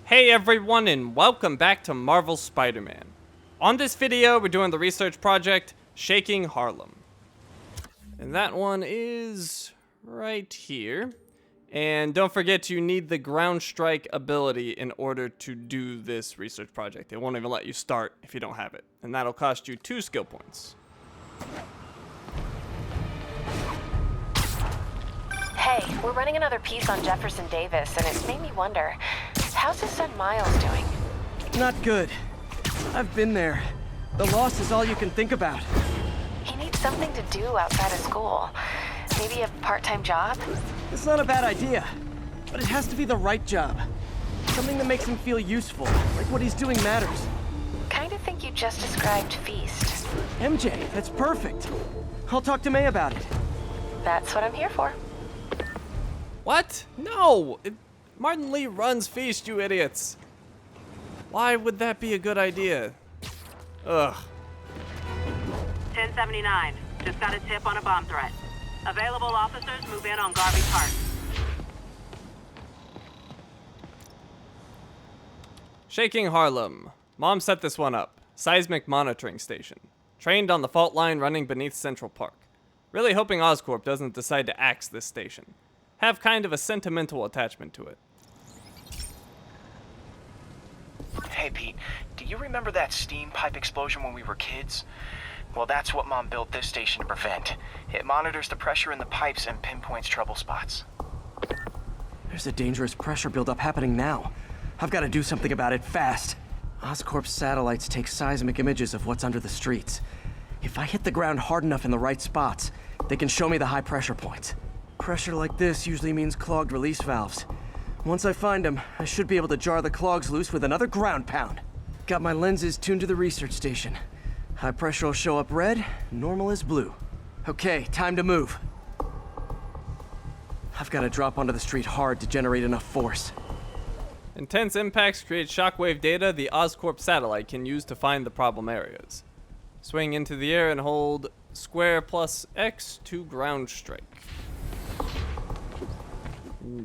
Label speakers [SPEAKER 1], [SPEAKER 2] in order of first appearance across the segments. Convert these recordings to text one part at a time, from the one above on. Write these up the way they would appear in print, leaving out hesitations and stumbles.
[SPEAKER 1] Hey everyone, and welcome back to Marvel's Spider-Man. On this video, we're doing the research project, Shaking Harlem. And that one is right here. And don't forget, you need the ground strike ability in order to do this research project. It won't even let you start if you don't have it. And that'll cost you 2 skill points.
[SPEAKER 2] Hey, we're running another piece on Jefferson Davis, and it's made me wonder, how's his son Miles doing?
[SPEAKER 3] Not good. I've been there. The loss is all you can think about.
[SPEAKER 2] He needs something to do outside of school. Maybe a part-time job?
[SPEAKER 3] It's not a bad idea, but it has to be the right job. Something that makes him feel useful, like what he's doing matters.
[SPEAKER 2] Kinda think you just described Feast.
[SPEAKER 3] MJ, that's perfect. I'll talk to May about it.
[SPEAKER 2] That's what I'm here for.
[SPEAKER 1] What? No! Martin Lee runs Feast, you idiots. Why would that be a good idea? Ugh.
[SPEAKER 4] 1079. Just got a tip on a bomb threat. Available officers move in on Garvey Park.
[SPEAKER 1] Shaking Harlem. Mom set this one up. Seismic monitoring station. Trained on the fault line running beneath Central Park. Really hoping Oscorp doesn't decide to axe this station. Have kind of a sentimental attachment to it.
[SPEAKER 5] Hey Pete, do you remember that steam pipe explosion when we were kids? Well, that's what Mom built this station to prevent. It monitors the pressure in the pipes and pinpoints trouble spots.
[SPEAKER 3] There's a dangerous pressure buildup happening now. I've got to do something about it fast. Oscorp's satellites take seismic images of what's under the streets. If I hit the ground hard enough in the right spots, they can show me the high pressure points. Pressure like this usually means clogged release valves. Once I find them, I should be able to jar the clogs loose with another ground pound. Got my lenses tuned to the research station. High pressure will show up red, normal is blue. Okay, time to move. I've got to drop onto the street hard to generate enough force.
[SPEAKER 1] Intense impacts create shockwave data the Oscorp satellite can use to find the problem areas. Swing into the air and hold square plus X to ground strike.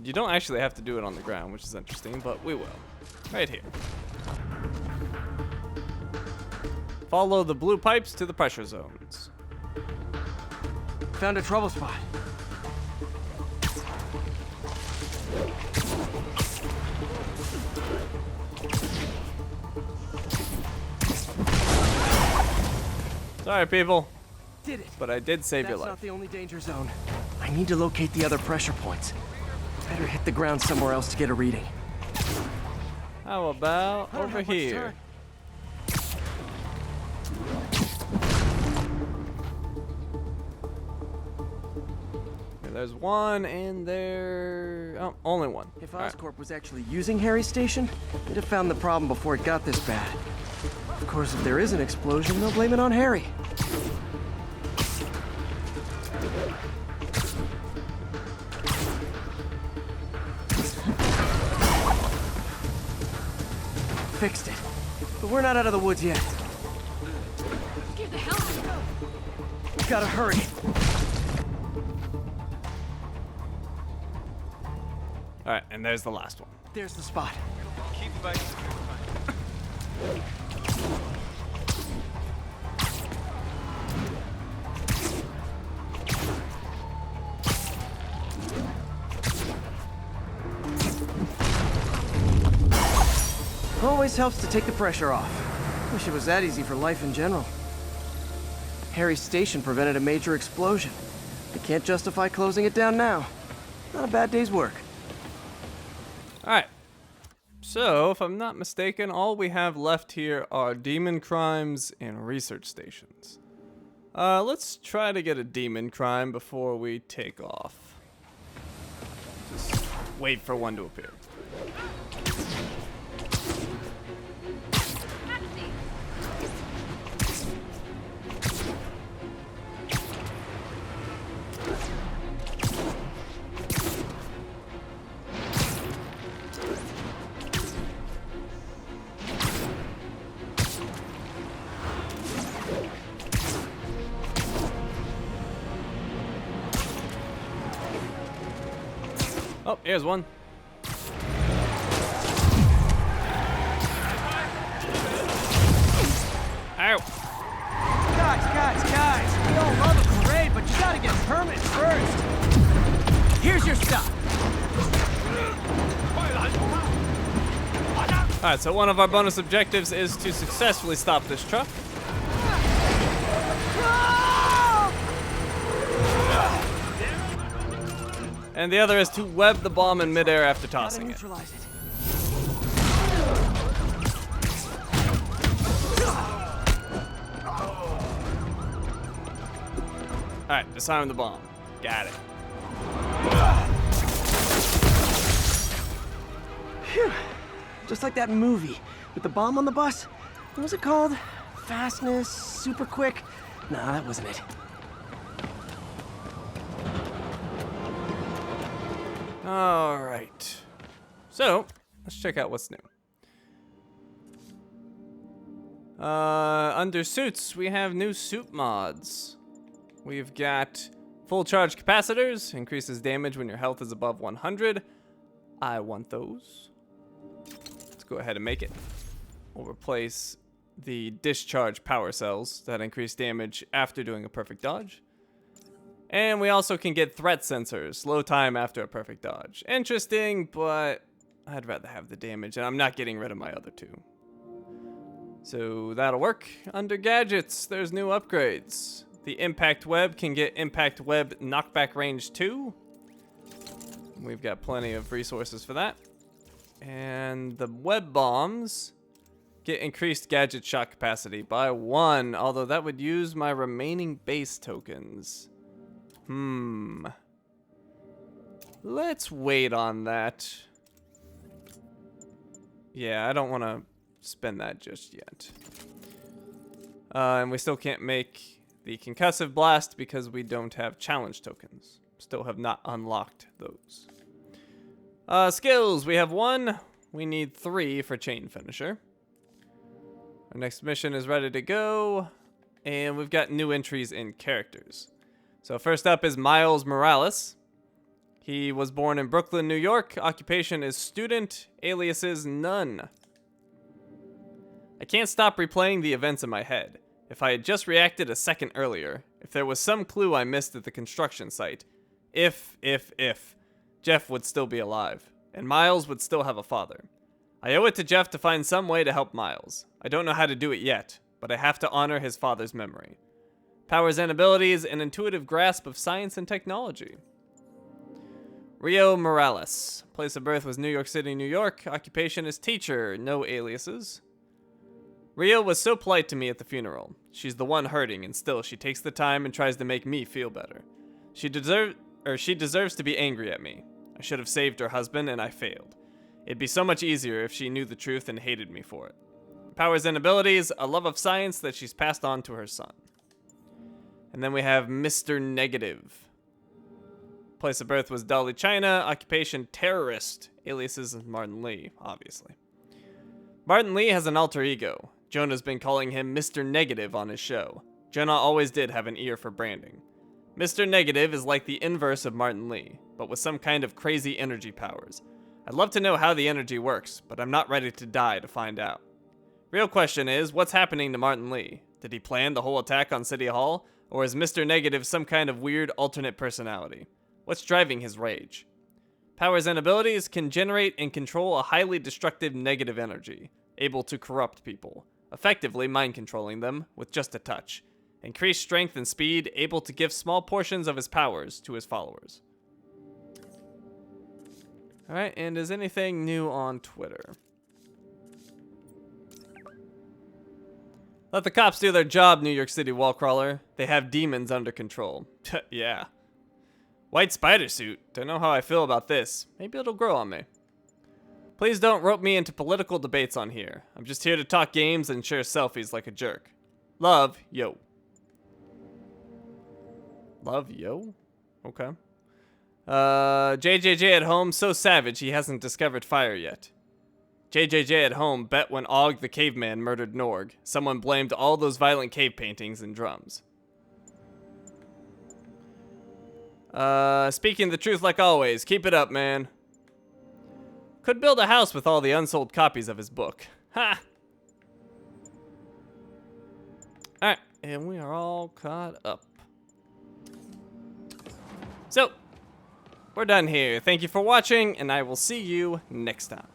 [SPEAKER 1] You don't actually have to do it on the ground, which is interesting, but we will. Right here. Follow the blue pipes to the pressure zones.
[SPEAKER 3] Found a trouble spot.
[SPEAKER 1] Sorry, people.
[SPEAKER 3] Did it.
[SPEAKER 1] But I did save your
[SPEAKER 3] That's
[SPEAKER 1] life.
[SPEAKER 3] not the only danger zone. I need to locate the other pressure points. Better hit the ground somewhere else to get a reading.
[SPEAKER 1] How about over here? Okay, there's one and there... Oh, only one.
[SPEAKER 3] If
[SPEAKER 1] Alright.
[SPEAKER 3] Oscorp was actually using Harry's station, they'd have found the problem before it got this bad. Of course, if there is an explosion, they'll blame it on Harry. Fixed it. But we're not out of the woods yet.
[SPEAKER 6] Get the hell out!
[SPEAKER 3] Gotta hurry.
[SPEAKER 1] Alright, and there's the last one.
[SPEAKER 3] There's the spot.
[SPEAKER 1] Keep fighting.
[SPEAKER 3] Always helps to take the pressure off. Wish it was that easy for life in general. Harry's station prevented a major explosion. They can't justify closing it down now. Not a bad day's work.
[SPEAKER 1] Alright. So, if I'm not mistaken, all we have left here are demon crimes and research stations. Let's try to get a demon crime before we take off. Just wait for one to appear. Oh, here's one. Alright, so one of our bonus objectives is to successfully stop this truck. And the other is to web the bomb in midair after tossing it. Alright, disarm the bomb. Got it.
[SPEAKER 3] Phew. Just like that movie with the bomb on the bus. What was it called? Fastness, super quick? Nah, that wasn't it.
[SPEAKER 1] Alright. So, let's check out what's new. Under suits, we have new suit mods. We've got full charge capacitors, increases damage when your health is above 100. I want those. Let's go ahead and make it. We'll replace the discharge power cells that increase damage after doing a perfect dodge. And we also can get threat sensors, slow time after a perfect dodge. Interesting, but I'd rather have the damage, and I'm not getting rid of my other two. So that'll work. Under gadgets, there's new upgrades. The impact web can get impact web knockback range 2. We've got plenty of resources for that. And the web bombs get increased gadget shot capacity by 1, although that would use my remaining base tokens. Let's wait on that. Yeah, I don't want to spend that just yet. And we still can't make the concussive blast because we don't have challenge tokens. Still have not unlocked those. Skills, we have 1. We need 3 for chain finisher. Our next mission is ready to go. And we've got new entries in characters. So first up is Miles Morales. He was born in Brooklyn, New York. Occupation is student. Alias is none. I can't stop replaying the events in my head. If I had just reacted a second earlier, if there was some clue I missed at the construction site, if, Jeff would still be alive, and Miles would still have a father. I owe it to Jeff to find some way to help Miles. I don't know how to do it yet, but I have to honor his father's memory. Powers and abilities, an intuitive grasp of science and technology. Rio Morales. Place of birth was New York City, New York. Occupation is teacher, no aliases. Rio was so polite to me at the funeral. She's the one hurting, and still she takes the time and tries to make me feel better. She deserves to be angry at me. I should have saved her husband, and I failed. It'd be so much easier if she knew the truth and hated me for it. Powers and abilities, a love of science that she's passed on to her son. And then we have Mr. Negative. Place of birth was Dolly, China. Occupation, terrorist. Aliases is Martin Lee, obviously. Martin Lee has an alter ego. Jonah's been calling him Mr. Negative on his show. Jonah always did have an ear for branding. Mr. Negative is like the inverse of Martin Lee, but with some kind of crazy energy powers. I'd love to know how the energy works, but I'm not ready to die to find out. Real question is, what's happening to Martin Lee? Did he plan the whole attack on City Hall? Or is Mr. Negative some kind of weird alternate personality? What's driving his rage? Powers and abilities can generate and control a highly destructive negative energy, able to corrupt people, effectively mind controlling them with just a touch. Increased strength and speed, able to give small portions of his powers to his followers. Alright, and is anything new on Twitter? Let the cops do their job, New York City wallcrawler. They have demons under control. Yeah. White spider suit. Don't know how I feel about this. Maybe it'll grow on me. Please don't rope me into political debates on here. I'm just here to talk games and share selfies like a jerk. Love, yo. Love, yo? Okay. JJJ at home, so savage he hasn't discovered fire yet. JJJ at home bet when Og the caveman murdered Norg, someone blamed all those violent cave paintings and drums. Speaking the truth like always, keep it up, man. Could build a house with all the unsold copies of his book. Ha! Alright, and we are all caught up. So, we're done here. Thank you for watching, and I will see you next time.